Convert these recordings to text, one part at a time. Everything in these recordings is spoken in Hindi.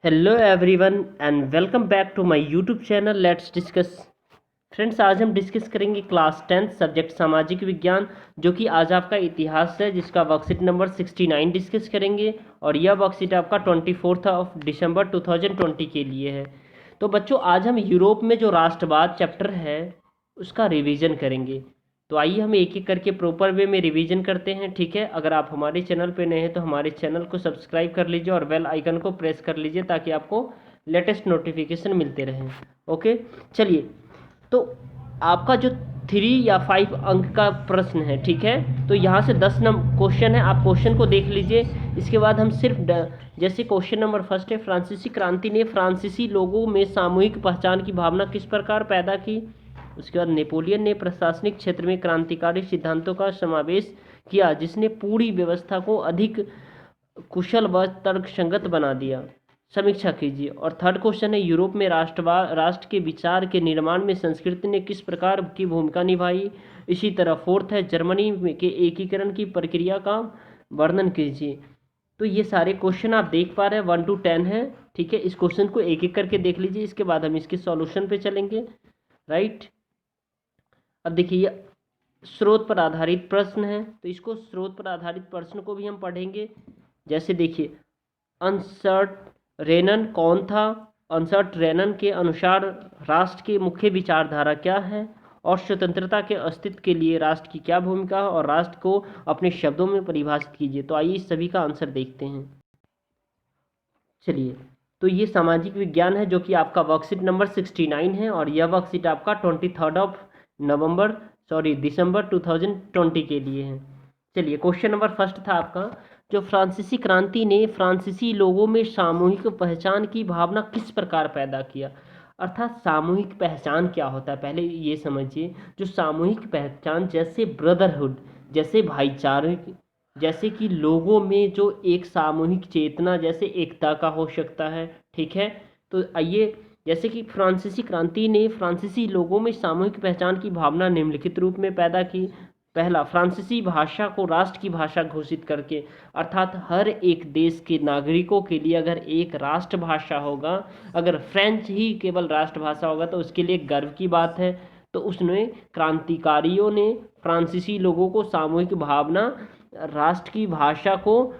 Hello everyone and welcome back to my YouTube channel let's discuss. Friends, आज हम डिस्कस करेंगे क्लास 10 सब्जेक्ट सामाजिक विज्ञान, जो कि आज आपका इतिहास है, जिसका वर्कशीट नंबर 69 डिस्कस करेंगे। और यह वर्कशीट आपका 24 दिसंबर 2020 के लिए है। तो बच्चों, आज हम यूरोप में जो राष्ट्रवाद चैप्टर है उसका रिवीजन करेंगे। तो आइए हम एक एक करके प्रॉपर वे में रिवीजन करते हैं, ठीक है। अगर आप हमारे चैनल पे नए हैं तो हमारे चैनल को सब्सक्राइब कर लीजिए और बेल आइकन को प्रेस कर लीजिए ताकि आपको लेटेस्ट नोटिफिकेशन मिलते रहें। ओके, चलिए। तो आपका जो 3 या 5 अंक का प्रश्न है, ठीक है। तो यहाँ से 10 नंबर क्वेश्चन है, आप क्वेश्चन को देख लीजिए। इसके बाद हम सिर्फ जैसे क्वेश्चन नंबर फर्स्ट है, फ्रांसीसी क्रांति ने फ्रांसीसी लोगों में सामूहिक पहचान की भावना किस प्रकार पैदा की। उसके बाद नेपोलियन ने प्रशासनिक क्षेत्र में क्रांतिकारी सिद्धांतों का समावेश किया जिसने पूरी व्यवस्था को अधिक कुशल व तर्कसंगत बना दिया। समीक्षा कीजिए। और थर्ड क्वेश्चन है, यूरोप में राष्ट्र के विचार के निर्माण में संस्कृति ने किस प्रकार की भूमिका निभाई। इसी तरह फोर्थ है, जर्मनी के एकीकरण की प्रक्रिया का वर्णन कीजिए। तो ये सारे क्वेश्चन आप देख पा रहे हैं, 1 to 10 है, ठीक है। इस क्वेश्चन को एक एक करके देख लीजिए, इसके बाद हम इसके सॉल्यूशन पे चलेंगे, राइट। अब देखिए, स्रोत पर आधारित प्रश्न है, तो इसको स्रोत पर आधारित प्रश्न को भी हम पढ़ेंगे। जैसे देखिए, अंसर्ट रेनन कौन था। अंसर्ट रेनन के अनुसार राष्ट्र की मुख्य विचारधारा क्या है और स्वतंत्रता के अस्तित्व के लिए राष्ट्र की क्या भूमिका है, और राष्ट्र को अपने शब्दों में परिभाषित कीजिए। तो आइए इस सभी का आंसर देखते हैं। चलिए, तो ये सामाजिक विज्ञान है, जो कि आपका वर्कशीट नंबर 69 है, और यह वर्कशीट आपका 23 दिसंबर 2020 के लिए है। चलिए, क्वेश्चन नंबर फर्स्ट था आपका, जो फ्रांसीसी क्रांति ने फ्रांसीसी लोगों में सामूहिक पहचान की भावना किस प्रकार पैदा किया। अर्थात सामूहिक पहचान क्या होता है, पहले ये समझिए। जो सामूहिक पहचान, जैसे ब्रदरहुड, जैसे भाईचारे, जैसे कि लोगों में जो एक सामूहिक चेतना, जैसे एकता का हो सकता है, ठीक है। तो आइए, जैसे कि फ्रांसीसी क्रांति ने फ्रांसीसी लोगों में सामूहिक पहचान की भावना निम्नलिखित रूप में पैदा की। पहला, फ्रांसीसी भाषा को राष्ट्र की भाषा घोषित करके। अर्थात हर एक देश के नागरिकों के लिए अगर एक राष्ट्रभाषा होगा, अगर फ्रेंच ही केवल राष्ट्रभाषा होगा तो उसके लिए गर्व की बात है। तो उसने, क्रांतिकारियों ने फ्रांसीसी लोगों को सामूहिक भावना, राष्ट्र की भाषा को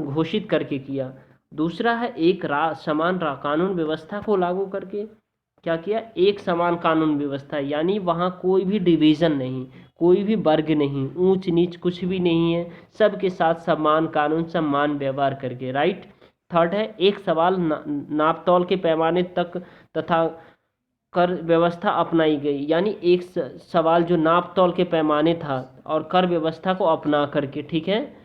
घोषित करके किया। दूसरा है, एक समान कानून व्यवस्था को लागू करके। क्या किया? एक समान कानून व्यवस्था, यानी वहाँ कोई भी डिवीज़न नहीं, कोई भी वर्ग नहीं, ऊंच नीच कुछ भी नहीं है, सबके साथ समान कानून, समान व्यवहार करके, राइट। थर्ड है, एक सवाल नापतोल के पैमाने तक तथा कर व्यवस्था अपनाई गई, यानी एक सवाल जो नाप तौल के पैमाने था और कर व्यवस्था को अपना करके, ठीक है।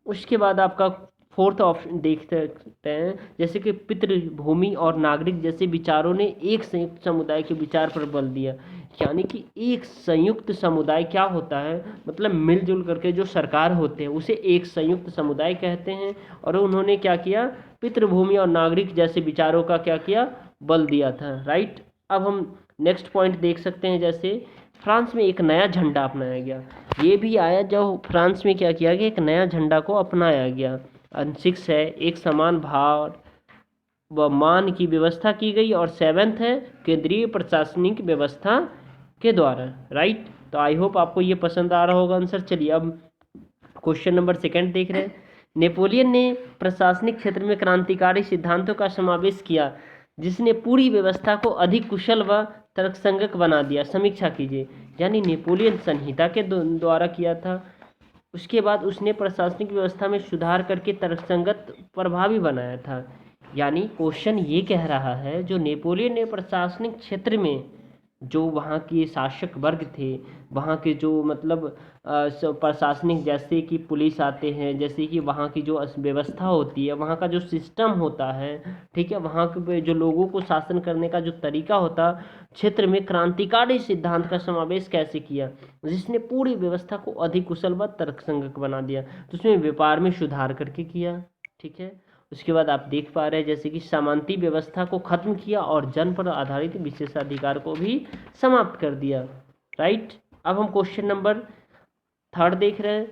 उसके बाद आपका फोर्थ ऑप्शन देख सकते हैं, जैसे कि पितृभूमि और नागरिक जैसे विचारों ने एक संयुक्त समुदाय के विचार पर बल दिया। यानी कि एक संयुक्त समुदाय क्या होता है, मतलब मिलजुल करके जो सरकार होते हैं उसे एक संयुक्त समुदाय कहते हैं। और उन्होंने क्या किया? पितृभूमि और नागरिक जैसे विचारों का क्या किया? बल दिया था, राइट। अब हम नेक्स्ट पॉइंट देख सकते हैं, जैसे फ्रांस में एक नया झंडा अपनाया गया। ये भी आया जब फ्रांस में क्या किया गया, एक नया झंडा को अपनाया गया। सिक्स है, एक समान भार व मान की व्यवस्था की गई। और सेवेंथ है, केंद्रीय प्रशासनिक व्यवस्था के द्वारा, राइट। तो आई होप आपको ये पसंद आ रहा होगा आंसर। चलिए, अब क्वेश्चन नंबर सेकंड देख रहे हैं। नेपोलियन ने प्रशासनिक क्षेत्र में क्रांतिकारी सिद्धांतों का समावेश किया जिसने पूरी व्यवस्था को अधिक कुशल व तर्कसंगत बना दिया। समीक्षा कीजिए। यानी नेपोलियन संहिता के द्वारा किया था। उसके बाद उसने प्रशासनिक व्यवस्था में सुधार करके तर्कसंगत प्रभावी बनाया था। यानी क्वेश्चन ये कह रहा है, जो नेपोलियन ने प्रशासनिक क्षेत्र में जो वहाँ के शासक वर्ग थे, वहाँ के जो मतलब प्रशासनिक, जैसे कि पुलिस आते हैं, जैसे कि वहाँ की जो व्यवस्था होती है, वहाँ का जो सिस्टम होता है, ठीक है, वहाँ के जो लोगों को शासन करने का जो तरीका होता, क्षेत्र में क्रांतिकारी सिद्धांत का समावेश कैसे किया जिसने पूरी व्यवस्था को अधिक कुशल व तर्कसंगत बना दिया। तो उसमें व्यापार में सुधार करके किया, ठीक है। उसके बाद आप देख पा रहे हैं, जैसे कि सामंती व्यवस्था को खत्म किया और जन पर आधारित विशेषाधिकार को भी समाप्त कर दिया, राइट। अब हम क्वेश्चन नंबर थर्ड देख रहे हैं।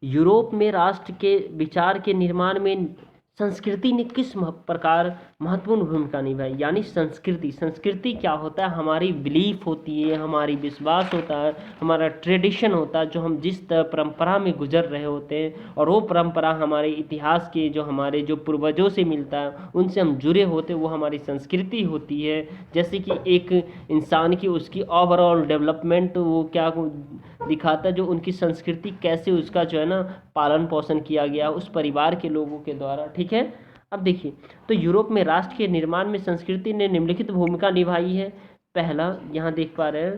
यूरोप में राष्ट्र के विचार के निर्माण में संस्कृति ने किस प्रकार महत्वपूर्ण भूमिका निभाई। यानी संस्कृति क्या होता है, हमारी बिलीफ होती है, हमारी विश्वास होता है, हमारा ट्रेडिशन होता है, जो हम जिस परंपरा में गुजर रहे होते हैं, और वो परंपरा हमारे इतिहास के जो हमारे जो पूर्वजों से मिलता है, उनसे हम जुड़े होते हैं, वो हमारी संस्कृति होती है। जैसे कि एक इंसान की उसकी ओवरऑल डेवलपमेंट वो क्या दिखाता है, जो उनकी संस्कृति कैसे उसका जो है ना पालन पोषण किया गया उस परिवार के लोगों के द्वारा। ठीक है, अब देखिए, तो यूरोप में राष्ट्र के निर्माण में संस्कृति ने निम्नलिखित भूमिका निभाई है। पहला, यहाँ देख पा रहे हैं,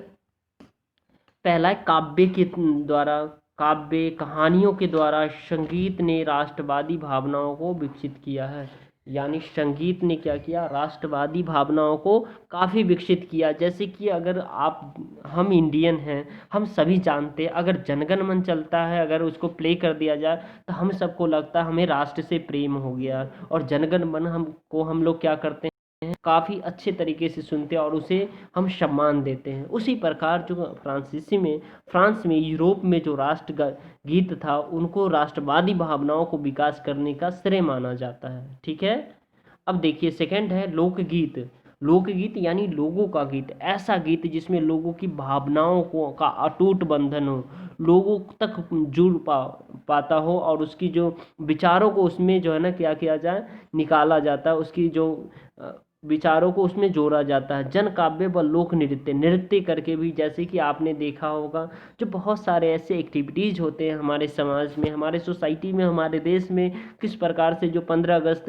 पहला है काव्य के द्वारा, काव्य कहानियों के द्वारा संगीत ने राष्ट्रवादी भावनाओं को विकसित किया है। यानी संगीत ने क्या किया, राष्ट्रवादी भावनाओं को काफ़ी विकसित किया। जैसे कि अगर आप, हम इंडियन हैं, हम सभी जानते हैं, अगर जनगण मन चलता है, अगर उसको प्ले कर दिया जाए तो हम सबको लगता है हमें राष्ट्र से प्रेम हो गया, और जनगण मन हमको हम लोग क्या करते हैं, काफ़ी अच्छे तरीके से सुनते हैं और उसे हम सम्मान देते हैं। उसी प्रकार जो फ्रांस में यूरोप में जो राष्ट्र गीत था, उनको राष्ट्रवादी भावनाओं को विकास करने का श्रेय माना जाता है। ठीक है, अब देखिए सेकंड है लोकगीत। लोकगीत यानी लोगों का गीत, ऐसा गीत जिसमें लोगों की भावनाओं को का अटूट बंधन हो, लोगों तक जुड़ पाता हो, और उसकी जो विचारों को उसमें जो है ना क्या किया जाए, निकाला जाता है, उसकी जो विचारों को उसमें जोड़ा जाता है। जन काव्य व लोक नृत्य करके भी, जैसे कि आपने देखा होगा, जो बहुत सारे ऐसे एक्टिविटीज़ होते हैं हमारे समाज में, हमारे सोसाइटी में, हमारे देश में, किस प्रकार से जो 15 अगस्त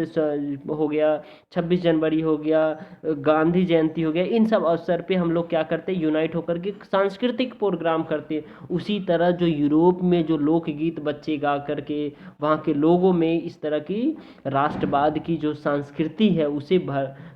हो गया, 26 जनवरी हो गया, गांधी जयंती हो गया, इन सब अवसर पे हम लोग क्या करते हैं, यूनाइट होकर के सांस्कृतिक प्रोग्राम करते हैं। उसी तरह जो यूरोप में जो लोकगीत बच्चे गा करके वहाँ के लोगों में इस तरह की राष्ट्रवाद की जो संस्कृति है उसे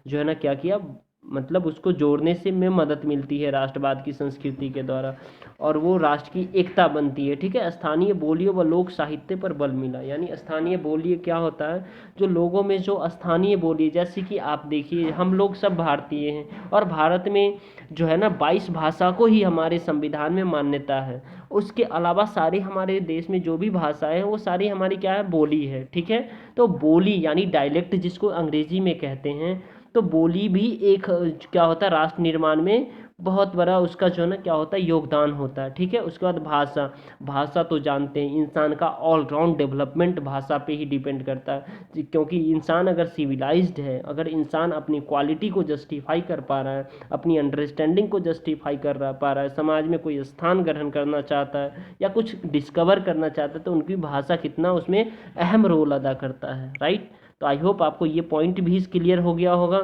जो है ना क्या किया, मतलब उसको जोड़ने से में मदद मिलती है राष्ट्रवाद की संस्कृति के द्वारा, और वो राष्ट्र की एकता बनती है। ठीक है, स्थानीय बोलियों व लोक साहित्य पर बल मिला। यानी स्थानीय बोली क्या होता है, जो लोगों में जो स्थानीय बोली, जैसे कि आप देखिए हम लोग सब भारतीय हैं, और भारत में जो है ना 22 भाषा को ही हमारे संविधान में मान्यता है। उसके अलावा सारे हमारे देश में जो भी भाषाएं हैं वो सारी हमारी क्या है, बोली है। ठीक है, तो बोली यानी डायलेक्ट जिसको अंग्रेजी में कहते हैं, तो बोली भी एक क्या होता है, राष्ट्र निर्माण में बहुत बड़ा उसका जो है ना क्या होता है, योगदान होता है। ठीक है, उसके बाद भाषा। भाषा तो जानते हैं, इंसान का ऑलराउंड डेवलपमेंट भाषा पे ही डिपेंड करता है, क्योंकि इंसान अगर सिविलाइज्ड है, अगर इंसान अपनी क्वालिटी को जस्टिफाई कर पा रहा है, अपनी अंडरस्टैंडिंग को जस्टिफाई पा रहा है, समाज में कोई स्थान ग्रहण करना चाहता है या कुछ डिस्कवर करना चाहता है, तो उनकी भाषा कितना उसमें अहम रोल अदा करता है। राइट, तो आई होप आपको ये पॉइंट भी क्लियर हो गया होगा।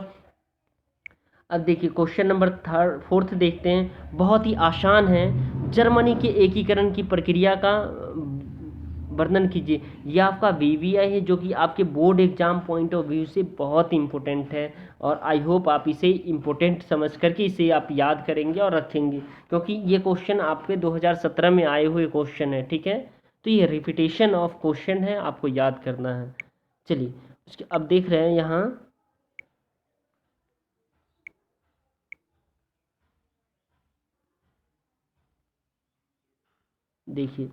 अब देखिए क्वेश्चन नंबर फोर्थ देखते हैं, बहुत ही आसान है। जर्मनी के एकीकरण की प्रक्रिया का वर्णन कीजिए। ये आपका वीवीआई है, जो कि आपके board exam point of view से बहुत इंपॉर्टेंट है, और आई होप आप इसे इंपॉर्टेंट समझ करके इसे आप याद करेंगे और रखेंगे, क्योंकि ये क्वेश्चन आपके 2017 में आए हुए क्वेश्चन है। ठीक है, तो ये रिपीटेशन ऑफ क्वेश्चन है, आपको याद करना है। चलिए उसके अब देख रहे हैं यहाँ, देखिए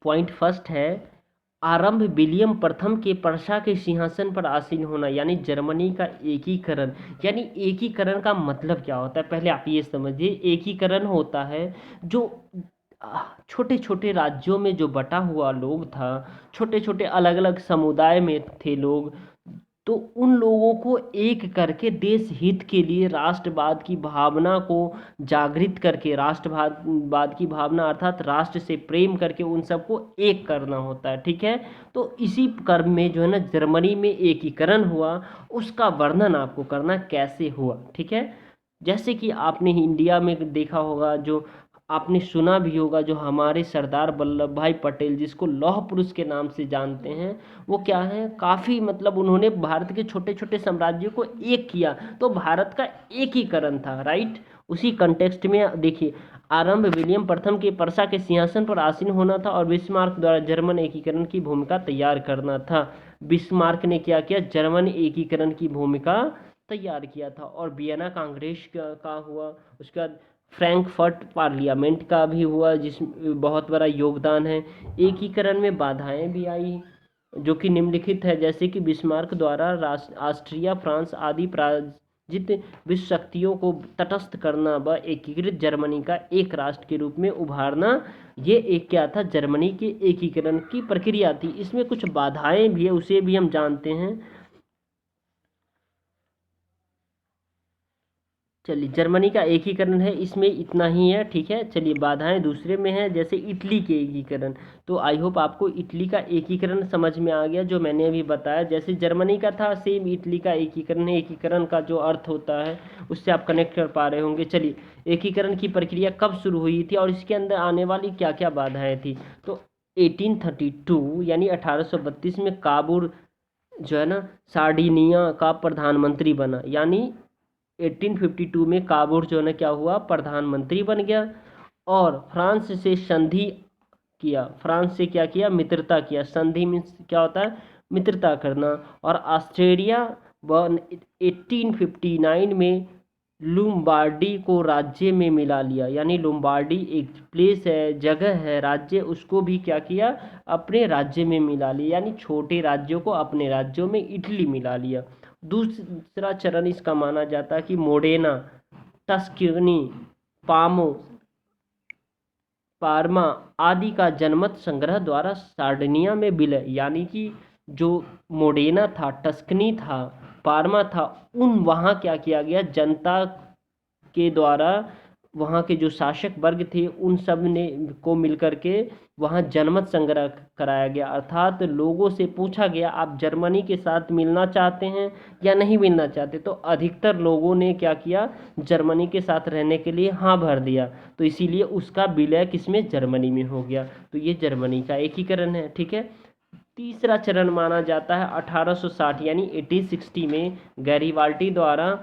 पॉइंट फर्स्ट है, आरंभ विलियम प्रथम के पर्सा के सिंहासन पर आसीन होना। यानी जर्मनी का एकीकरण, यानी एकीकरण का मतलब क्या होता है, पहले आप ये समझिए। एकीकरण होता है जो छोटे छोटे राज्यों में जो बटा हुआ लोग था, छोटे छोटे अलग अलग समुदाय में थे लोग, तो उन लोगों को एक करके देश हित के लिए राष्ट्रवाद की भावना को जागृत करके, राष्ट्रवाद की भावना अर्थात राष्ट्र से प्रेम करके उन सबको एक करना होता है। ठीक है, तो इसी क्रम में जो है ना जर्मनी में एकीकरण हुआ, उसका वर्णन आपको करना कैसे हुआ। ठीक है, जैसे कि आपने इंडिया में देखा होगा, जो आपने सुना भी होगा, जो हमारे सरदार वल्लभ भाई पटेल, जिसको लौह पुरुष के नाम से जानते हैं, वो क्या है, काफ़ी मतलब उन्होंने भारत के छोटे छोटे साम्राज्यों को एक किया, तो भारत का एकीकरण था। राइट, उसी कंटेक्स्ट में देखिए, आरंभ विलियम प्रथम के पर्सा के सिंहासन पर आसीन होना था, और बिस्मार्क द्वारा जर्मन एकीकरण की भूमिका तैयार करना था। बिस्मार्क ने क्या किया, जर्मन एकीकरण की भूमिका तैयार किया था, और वियना कांग्रेस का हुआ। उसके बाद फ्रैंकफर्ट पार्लियामेंट का भी हुआ, जिस बहुत बड़ा योगदान है। एकीकरण में बाधाएं भी आई, जो कि निम्नलिखित है, जैसे कि बिस्मार्क द्वारा ऑस्ट्रिया, फ्रांस आदि पराजित विश्व शक्तियों को तटस्थ करना व एकीकृत जर्मनी का एक राष्ट्र के रूप में उभारना, ये एक क्या था, जर्मनी के एकीकरण की प्रक्रिया थी। इसमें कुछ बाधाएं भी है, उसे भी हम जानते हैं। चलिए, जर्मनी का एकीकरण है, इसमें इतना ही है, ठीक है। चलिए, बाधाएं दूसरे में है, जैसे इटली के एकीकरण। तो आई होप आपको इटली का एकीकरण समझ में आ गया, जो मैंने अभी बताया। जैसे जर्मनी का था, सेम इटली का एकीकरण है। एकीकरण का जो अर्थ होता है उससे आप कनेक्ट कर पा रहे होंगे। चलिए, एकीकरण की प्रक्रिया कब शुरू हुई थी और इसके अंदर आने वाली क्या क्या बाधाएं थी। तो 1832 यानी 1832 में काबुल जो है ना, सार्डिनिया का प्रधानमंत्री बना। यानी 1852 में काबुल जो है ना क्या हुआ, प्रधानमंत्री बन गया। और फ्रांस से संधि किया, फ्रांस से क्या किया, मित्रता किया। संधि मीन्स क्या होता है, मित्रता करना। और ऑस्ट्रेलिया व 1859 में लुम्बार्डी को राज्य में मिला लिया। यानी लुम्बार्डी एक प्लेस है, जगह है, राज्य, उसको भी क्या किया, अपने राज्य में मिला लिया। यानी छोटे राज्यों को अपने राज्यों में इटली मिला लिया। दूसरा चरण इसका माना जाता है कि मोडेना, टस्कनी, पामो, पार्मा आदि का जनमत संग्रह द्वारा सार्डिनिया में विलय। यानी कि जो मोडेना था, टस्कनी था, पार्मा था, उन वहाँ क्या किया गया, जनता के द्वारा, वहाँ के जो शासक वर्ग थे उन सब ने को मिलकर के वहाँ जनमत संग्रह कराया गया। अर्थात लोगों से पूछा गया, आप जर्मनी के साथ मिलना चाहते हैं या नहीं मिलना चाहते। तो अधिकतर लोगों ने क्या किया, जर्मनी के साथ रहने के लिए हाँ भर दिया। तो इसीलिए उसका विलय किसमें, जर्मनी में हो गया। तो ये जर्मनी का एकीकरण है, ठीक है। तीसरा चरण माना जाता है 1860 यानी 1860 में गैरीबाल्टी द्वारा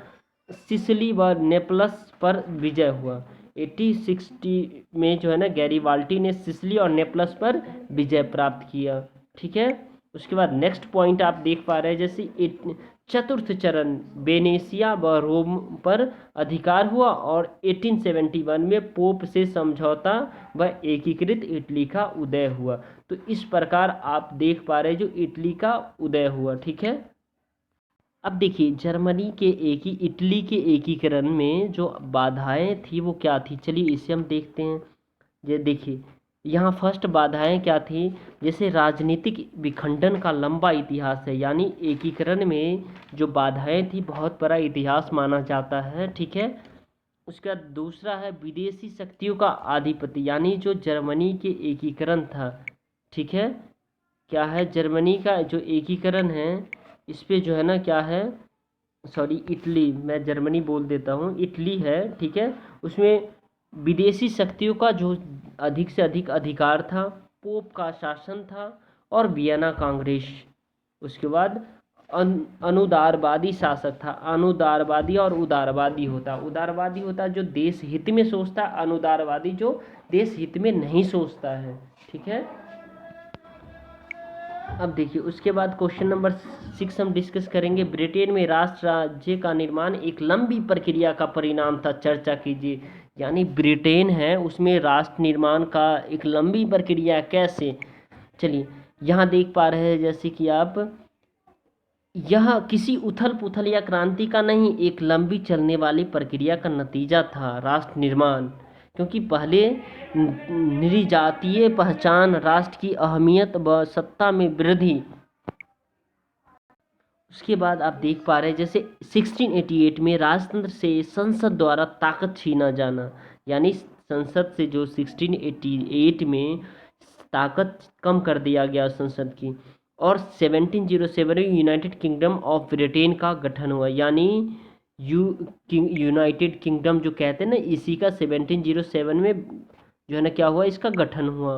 सिसिली व नेपलस पर विजय हुआ। 1860 में जो है ना, गैरीबाल्टी ने सिसिली और नेपलस पर विजय प्राप्त किया, ठीक है। उसके बाद नेक्स्ट पॉइंट आप देख पा रहे हैं, जैसे चतुर्थ चरण वेनेशिया व रोम पर अधिकार हुआ। और 1871 में पोप से समझौता व एकीकृत इटली का उदय हुआ। तो इस प्रकार आप देख पा रहे हैं जो इटली का उदय हुआ, ठीक है। अब देखिए, जर्मनी के इटली के एकीकरण में जो बाधाएं थी वो क्या थी, चलिए इसे हम देखते हैं। ये देखिए, यहाँ फर्स्ट बाधाएं क्या थी, जैसे राजनीतिक विखंडन का लंबा इतिहास है। यानी एकीकरण में जो बाधाएं थी, बहुत बड़ा इतिहास माना जाता है, ठीक है। उसका दूसरा है विदेशी शक्तियों का आधिपत्य। यानी जो जर्मनी के एकीकरण था, ठीक है, क्या है, जर्मनी का जो एकीकरण है इस पे जो है ना क्या है, सॉरी इटली, मैं जर्मनी बोल देता हूँ, इटली है, ठीक है। उसमें विदेशी शक्तियों का जो अधिक से अधिक अधिकार था, पोप का शासन था, और वियना कांग्रेस। उसके बाद अनुदारवादी शासक था। अनुदारवादी और उदारवादी होता, उदारवादी होता जो देश हित में सोचता, अनुदारवादी जो देश हित में नहीं सोचता है, ठीक है। अब देखिए, उसके बाद क्वेश्चन नंबर 6 हम डिस्कस करेंगे। ब्रिटेन में राष्ट्र राज्य का निर्माण एक लंबी प्रक्रिया का परिणाम था, चर्चा कीजिए। यानी ब्रिटेन है, उसमें राष्ट्र निर्माण का एक लंबी प्रक्रिया कैसे, चलिए यहाँ देख पा रहे हैं, जैसे कि आप, यह किसी उथल पुथल या क्रांति का नहीं, एक लंबी चलने वाली प्रक्रिया का नतीजा था राष्ट्र निर्माण। क्योंकि पहले नृजातीय पहचान, राष्ट्र की अहमियत व सत्ता में वृद्धि। उसके बाद आप देख पा रहे हैं, जैसे 1688 में राजतंत्र से संसद द्वारा ताकत छीना जाना। यानी संसद से जो 1688 में ताकत कम कर दिया गया संसद की। और 1707 में यूनाइटेड किंगडम ऑफ ब्रिटेन का गठन हुआ। यानी यूनाइटेड किंगडम जो कहते हैं ना, इसी का 1707 में जो है ना क्या हुआ, इसका गठन हुआ।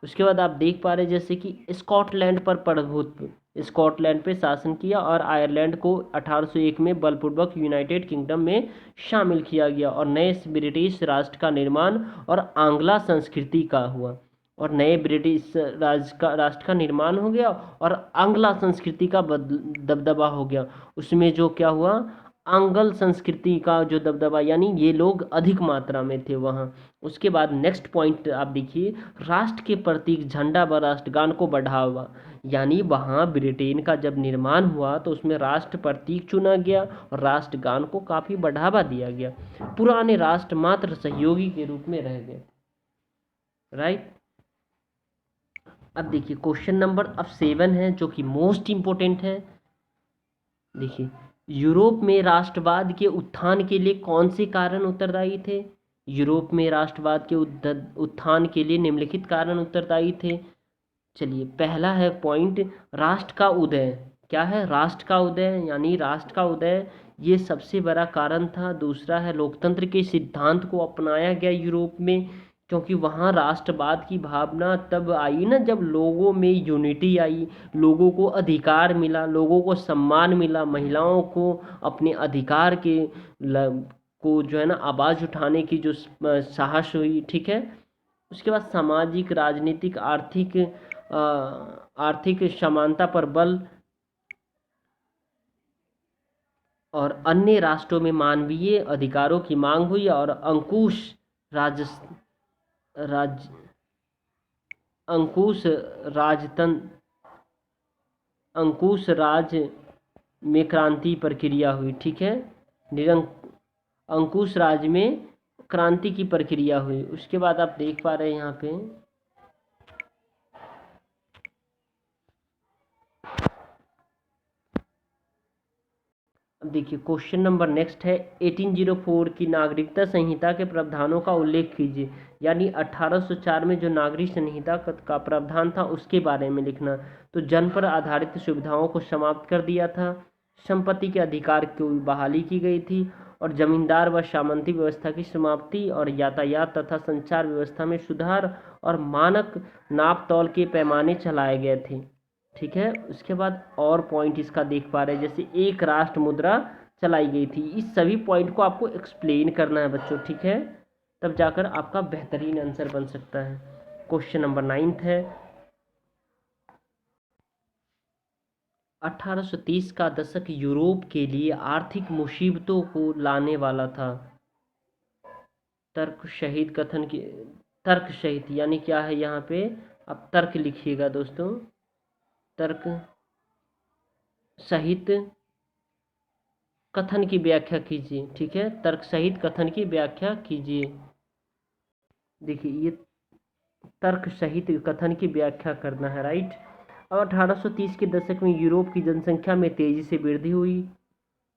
उसके बाद आप देख पा रहे हैं, जैसे कि स्कॉटलैंड पर प्रभुत्व, स्कॉटलैंड पे शासन किया। और आयरलैंड को 1801 में बलपूर्वक यूनाइटेड किंगडम में शामिल किया गया। और नए ब्रिटिश राष्ट्र का निर्माण और आंग्ला संस्कृति का हुआ। और नए ब्रिटिश राष्ट्र का निर्माण हो गया और आंग्ला संस्कृति का दबदबा हो गया। उसमें जो क्या हुआ, आंगल संस्कृति का जो दबदबा, यानी ये लोग अधिक मात्रा में थे वहाँ। उसके बाद नेक्स्ट पॉइंट आप देखिए, राष्ट्र के प्रतीक झंडा व राष्ट्रगान को बढ़ावा, यानी वहाँ ब्रिटेन का जब निर्माण हुआ तो उसमें राष्ट्र प्रतीक चुना गया और राष्ट्रगान को काफ़ी बढ़ावा दिया गया। पुराने राष्ट्र मात्र सहयोगी के रूप में रह गए। राइट। अब देखिए क्वेश्चन नंबर अब 7 है जो कि मोस्ट इम्पोर्टेंट है। देखिए, यूरोप में राष्ट्रवाद के उत्थान के लिए कौन से कारण उत्तरदायी थे? यूरोप में राष्ट्रवाद के उत्थान के लिए निम्नलिखित कारण उत्तरदायी थे। चलिए, पहला है पॉइंट, राष्ट्र का उदय। क्या है? राष्ट्र का उदय, यानी राष्ट्र का उदय ये सबसे बड़ा कारण था। दूसरा है लोकतंत्र के सिद्धांत को अपनाया गया यूरोप में, क्योंकि वहाँ राष्ट्रवाद की भावना तब आई ना जब लोगों में यूनिटी आई, लोगों को अधिकार मिला, लोगों को सम्मान मिला, महिलाओं को अपने अधिकार के को जो है ना आवाज़ उठाने की जो साहस हुई। ठीक है। उसके बाद सामाजिक, राजनीतिक, आर्थिक समानता पर बल और अन्य राष्ट्रों में मानवीय अधिकारों की मांग हुई और अंकुश राज में क्रांति प्रक्रिया हुई। ठीक है। अंकुश राज में क्रांति की प्रक्रिया हुई। उसके बाद आप देख पा रहे हैं यहाँ पे देखिए क्वेश्चन नंबर नेक्स्ट है, 1804 की नागरिकता संहिता के प्रावधानों का उल्लेख कीजिए। यानी 1804 में जो नागरिक संहिता का प्रावधान था उसके बारे में लिखना। तो जन पर आधारित सुविधाओं को समाप्त कर दिया था, संपत्ति के अधिकार की बहाली की गई थी और जमींदार व सामंती व्यवस्था की समाप्ति और यातायात तथा संचार व्यवस्था में सुधार और मानक नाप तौल के पैमाने चलाए गए थे। ठीक है। उसके बाद और पॉइंट इसका देख पा रहे हैं, जैसे एक राष्ट्र मुद्रा चलाई गई थी। इस सभी पॉइंट को आपको एक्सप्लेन करना है बच्चों। ठीक है, तब जाकर आपका बेहतरीन आंसर बन सकता है। क्वेश्चन नंबर 9 है, 1830 का दशक यूरोप के लिए आर्थिक मुसीबतों को लाने वाला था। तर्क सहित यानी क्या है यहाँ पे? आप तर्क लिखिएगा दोस्तों, तर्क सहित कथन की व्याख्या कीजिए। ठीक है, तर्क सहित कथन की व्याख्या कीजिए। देखिए, ये तर्क सहित कथन की व्याख्या करना है। राइट। अब 1830 के दशक में यूरोप की जनसंख्या में तेजी से वृद्धि हुई।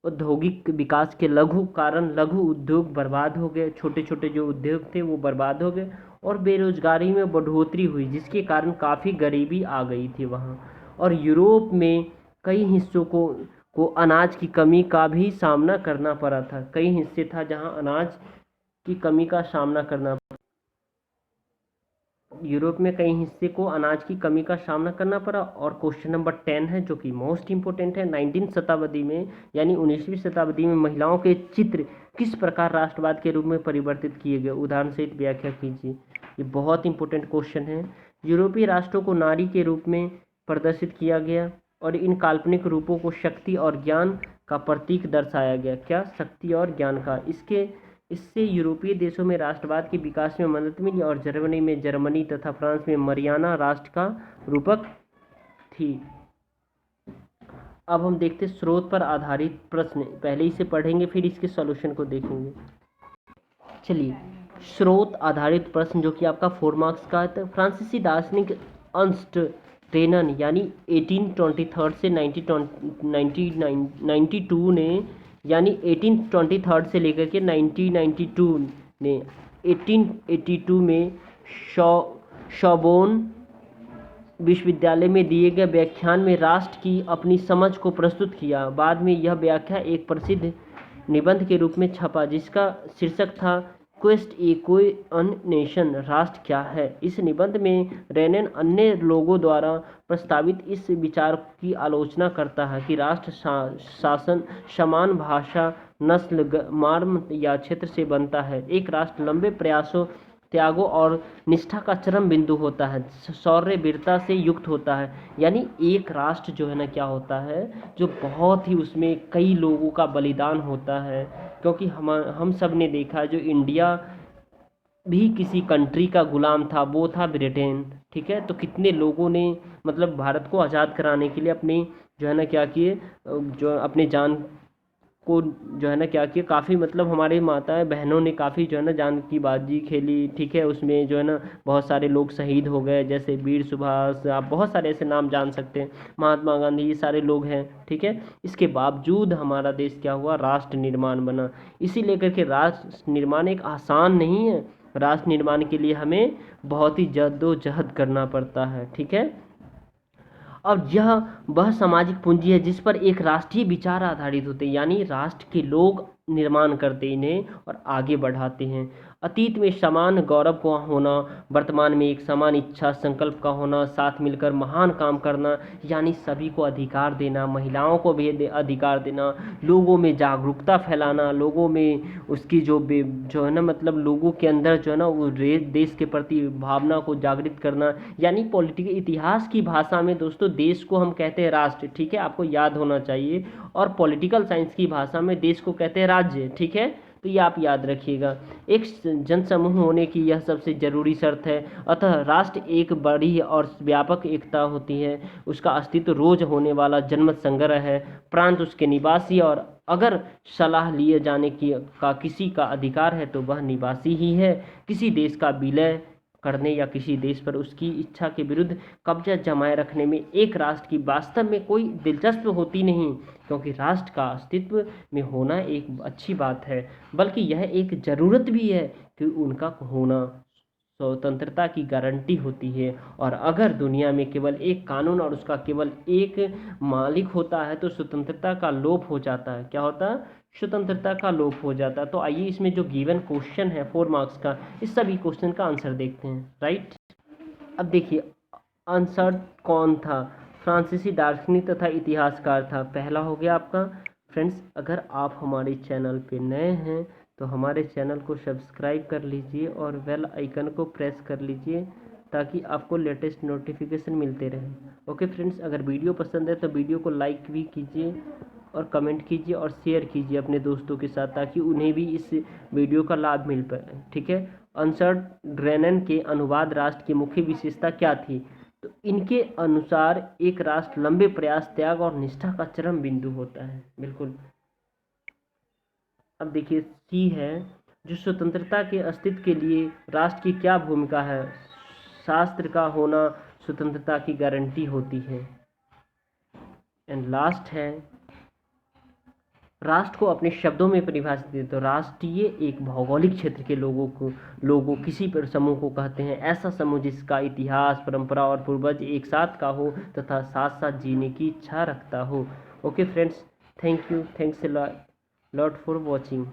औद्योगिक विकास के कारण लघु उद्योग बर्बाद हो गए, छोटे छोटे जो उद्योग थे वो बर्बाद हो गए और बेरोजगारी में बढ़ोतरी हुई, जिसके कारण काफ़ी गरीबी आ गई थी वहाँ। और यूरोप में कई हिस्सों को अनाज की कमी का भी सामना करना पड़ा था। कई हिस्से था जहाँ अनाज की कमी का सामना करना, यूरोप में कई हिस्से को अनाज की कमी का सामना करना पड़ा। और क्वेश्चन नंबर 10 है जो कि मोस्ट इंपोर्टेंट है, 19वीं शताब्दी में यानी 19वीं शताब्दी में महिलाओं के चित्र किस प्रकार राष्ट्रवाद के रूप में परिवर्तित किए गए, उदाहरण सहित व्याख्या कीजिए। ये बहुत इंपॉर्टेंट क्वेश्चन है। यूरोपीय राष्ट्रों को नारी के रूप में प्रदर्शित किया गया और इन काल्पनिक रूपों को शक्ति और ज्ञान का प्रतीक दर्शाया गया। क्या? शक्ति और ज्ञान का। इससे यूरोपीय देशों में राष्ट्रवाद के विकास में मदद मिली और जर्मनी तथा फ्रांस में मरियाना राष्ट्र का रूपक थी। अब हम देखते स्रोत पर आधारित प्रश्न, पहले इसे पढ़ेंगे फिर इसके सॉल्यूशन को देखेंगे। चलिए, स्रोत आधारित प्रश्न जो कि आपका 4 मार्क्स का है। फ्रांसीसी दार्शनिक अर्नस्ट रेनन यानी 1823 से 1992 ने, यानी 1823 से लेकर के 1992 ने 1882 में सोर्बोन विश्वविद्यालय में दिए गए व्याख्यान में राष्ट्र की अपनी समझ को प्रस्तुत किया। बाद में यह व्याख्या एक प्रसिद्ध निबंध के रूप में छपा जिसका शीर्षक था क्वेस्ट ए कोई अन नेशन, राष्ट्र क्या है। इस निबंध में रेनन अन्य लोगों द्वारा प्रस्तावित इस विचार की आलोचना करता है कि राष्ट्र शासन समान भाषा, नस्ल, मार्ग या क्षेत्र से बनता है। एक राष्ट्र लंबे प्रयासों त्यागों और निष्ठा का चरम बिंदु होता है, शौर्य वीरता से युक्त होता है। यानी एक राष्ट्र जो है ना क्या होता है, जो बहुत ही उसमें कई लोगों का बलिदान होता है। क्योंकि हम सब ने देखा है, जो इंडिया भी किसी कंट्री का गुलाम था, वो था ब्रिटेन। ठीक है, तो कितने लोगों ने मतलब भारत को आज़ाद कराने के लिए अपने जो है ना क्या किए, जो अपने जान को जो है ना क्या किया, काफ़ी मतलब हमारे माताएं बहनों ने काफ़ी जो है ना जान की बाजी खेली। ठीक है, उसमें जो है ना बहुत सारे लोग शहीद हो गए, जैसे वीर सुभाष, आप बहुत सारे ऐसे नाम जान सकते हैं, महात्मा गांधी, ये सारे लोग हैं। ठीक है, इसके बावजूद हमारा देश क्या हुआ, राष्ट्र निर्माण बना। इसी लेकर के राष्ट्र निर्माण एक आसान नहीं है, राष्ट्र निर्माण के लिए हमें बहुत ही जद्दोजहद करना पड़ता है। ठीक है, और यह वह सामाजिक पूंजी है जिस पर एक राष्ट्रीय विचार आधारित होते हैं, यानी राष्ट्र के लोग निर्माण करते इन्हें और आगे बढ़ाते हैं। अतीत में समान गौरव का होना, वर्तमान में एक समान इच्छा संकल्प का होना, साथ मिलकर महान काम करना, यानी सभी को अधिकार देना, महिलाओं को भी अधिकार देना, लोगों में जागरूकता फैलाना, लोगों में उसकी जो है ना मतलब लोगों के अंदर जो है ना वो देश के प्रति भावना को जागृत करना। यानी पॉलिटिकल इतिहास की भाषा में दोस्तों देश को हम कहते हैं राष्ट्र। ठीक है, आपको याद होना चाहिए। और पॉलिटिकल साइंस की भाषा में देश को कहते हैं राज्य। ठीक है, तो ये आप याद रखिएगा। एक जनसमूह होने की यह सबसे जरूरी शर्त है। अतः राष्ट्र एक बड़ी और व्यापक एकता होती है, उसका अस्तित्व रोज होने वाला जनमत संग्रह है, प्रांत उसके निवासी, और अगर सलाह लिए जाने की का किसी का अधिकार है तो वह निवासी ही है। किसी देश का विलय करने या किसी देश पर उसकी इच्छा के विरुद्ध कब्जा जमाए रखने में एक राष्ट्र की वास्तव में कोई दिलचस्पी होती नहीं, क्योंकि राष्ट्र का अस्तित्व में होना एक अच्छी बात है, बल्कि यह एक ज़रूरत भी है कि उनका होना स्वतंत्रता की गारंटी होती है। और अगर दुनिया में केवल एक कानून और उसका केवल एक मालिक होता है तो स्वतंत्रता का लोप हो जाता है। क्या होता है, स्वतंत्रता का लोप हो जाता है। तो आइए इसमें जो गिवन क्वेश्चन है 4 मार्क्स का, इस सभी क्वेश्चन का आंसर देखते हैं। राइट, अब देखिए आंसर कौन था, फ्रांसीसी दार्शनिक तथा इतिहासकार था। पहला हो गया आपका। फ्रेंड्स, अगर आप हमारे चैनल पे नए हैं तो हमारे चैनल को सब्सक्राइब कर लीजिए और बेल आइकन को प्रेस कर लीजिए ताकि आपको लेटेस्ट नोटिफिकेशन मिलते रहे। ओके फ्रेंड्स, अगर वीडियो पसंद है तो वीडियो को लाइक भी कीजिए और कमेंट कीजिए और शेयर कीजिए अपने दोस्तों के साथ, ताकि उन्हें भी इस वीडियो का लाभ मिल पाए। ठीक है, अनसर्ड ड्रेनन के अनुवाद राष्ट्र की मुख्य विशेषता क्या थी, तो इनके अनुसार एक राष्ट्र लंबे प्रयास, त्याग और निष्ठा का चरम बिंदु होता है। बिल्कुल। अब देखिए सी है, जो स्वतंत्रता के अस्तित्व के लिए राष्ट्र की क्या भूमिका है, शास्त्र का होना स्वतंत्रता की गारंटी होती है। एंड लास्ट है, राष्ट्र को अपने शब्दों में परिभाषित किया तो राष्ट्रीय एक भौगोलिक क्षेत्र के लोगों किसी पर समूह को कहते हैं, ऐसा समूह जिसका इतिहास, परंपरा और पूर्वज एक साथ का हो तथा साथ साथ जीने की इच्छा रखता हो। Okay friends, thank you, thanks a lot for watching.